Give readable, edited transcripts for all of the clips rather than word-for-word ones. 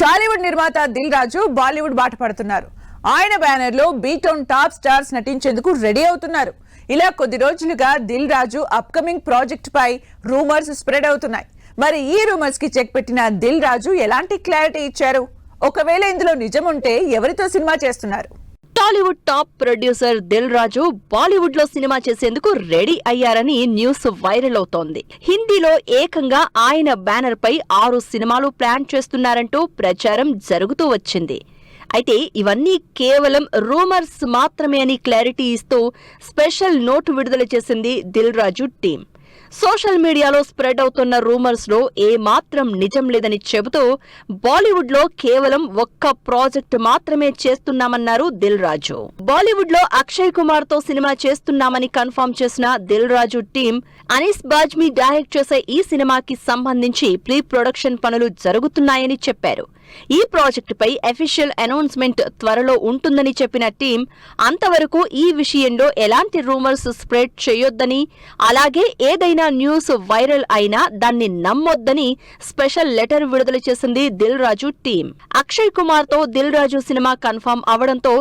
టాలీవుడ్ నిర్మాత దిల్ రాజు బాలీవుడ్ బాట పడుతున్నారు. ఆయన బ్యానర్ లో బీటౌన్ టాప్ స్టార్స్ నటించేందుకు రెడీ అవుతున్నారు. ఇలా కొద్ది రోజులుగా దిల్ రాజు అప్కమింగ్ ప్రాజెక్ట్ పై రూమర్స్ స్ప్రెడ్ అవుతున్నాయి. మరి ఈ రూమర్స్ కి చెక్ పెట్టిన దిల్ రాజు ఎలాంటి క్లారిటీ ఇచ్చారు? ఒకవేళ ఇందులో నిజం ఉంటే ఎవరితో సినిమా చేస్తున్నారు? Tollywood top producer Dil Raju Bollywood లో సినిమా చేసేందుకు రెడీ అయ్యారని న్యూస్ వైరల్ అవుతోంది. హిందీలో ఏకంగా ఆయన బ్యానర్ పై 6 సినిమాలు ప్లాన్ చేస్తున్నారంటూ ప్రచారం జరుగుతూ వచ్చింది. అయితే ఇవన్నీ కేవలం రూమర్స్ మాత్రమే అని క్లారిటీ ఇస్తూ స్పెషల్ నోట్ విడుదల చేసింది దిల్ రాజు టీం. సోషల్ మీడియాలో స్ప్రెడ్ అవుతున్న రూమర్స్ లో ఏ మాత్రం నిజం లేదని చెబుతూ బాలీవుడ్ లో కేవలం ఒక్క ప్రాజెక్ట్ మాత్రమే చేస్తున్నామన్నారు దిల్ రాజు. బాలీవుడ్ లో అక్షయ్ కుమార్ తో సినిమా చేస్తున్నామని కన్ఫర్మ్ చేసిన దిల్ రాజు టీం అనీస్ బాజ్మీ డైరెక్ట్ చేసే ఈ సినిమాకి సంబంధించి ప్రీ ప్రొడక్షన్ పనులు జరుగుతున్నాయని చెప్పారు. ఈ ప్రాజెక్టుపై అఫీషియల్ అనౌన్స్మెంట్ త్వరలో ఉంటుందని చెప్పిన టీం అంతవరకు ఈ విషయంలో ఎలాంటి రూమర్స్ స్ప్రెడ్ చేయొద్దని, అలాగే ఏదైనా న్యూస్ వైరల్ అయినా దాన్ని నమ్మొద్దని స్పెషల్ లెటర్ విడుదల చేసింది దిల్ రాజు టీం. అక్షయ్ కుమార్ తో దిల్ రాజు సినిమా కన్ఫర్మ్ అవడంతో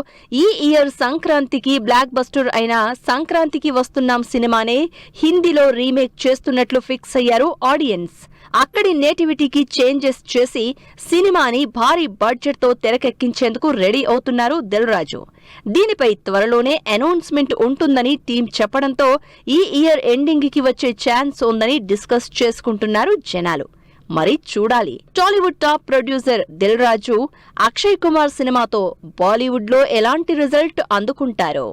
ఈ ఇయర్ సంక్రాంతికి బ్లాక్ బస్టర్ అయిన సంక్రాంతికి వస్తున్నాం సినిమానే హిందీలో రీమేక్ చేస్తున్నట్లు ఫిక్స్ అయ్యారు ఆడియన్స్. అక్కడి నేటివిటీకి చేంజెస్ చేసి సినిమాని భారీ బడ్జెట్ తో తెరకెక్కించేందుకు రెడీ అవుతున్నారు దిల్ రాజు. దీనిపై త్వరలోనే అనౌన్స్మెంట్ ఉంటుందని టీం చెప్పడంతో ఈ ఇయర్ ఎండింగ్ కి వచ్చే ఛాన్స్ ఉందని డిస్కస్ చేసుకుంటున్నారు జనాలు. మరి చూడాలి, Tollywood top producer Dil Raju Akshay Kumar సినిమాతో బాలీవుడ్ లో ఎలాంటి రిజల్ట్ అందుకుంటారో.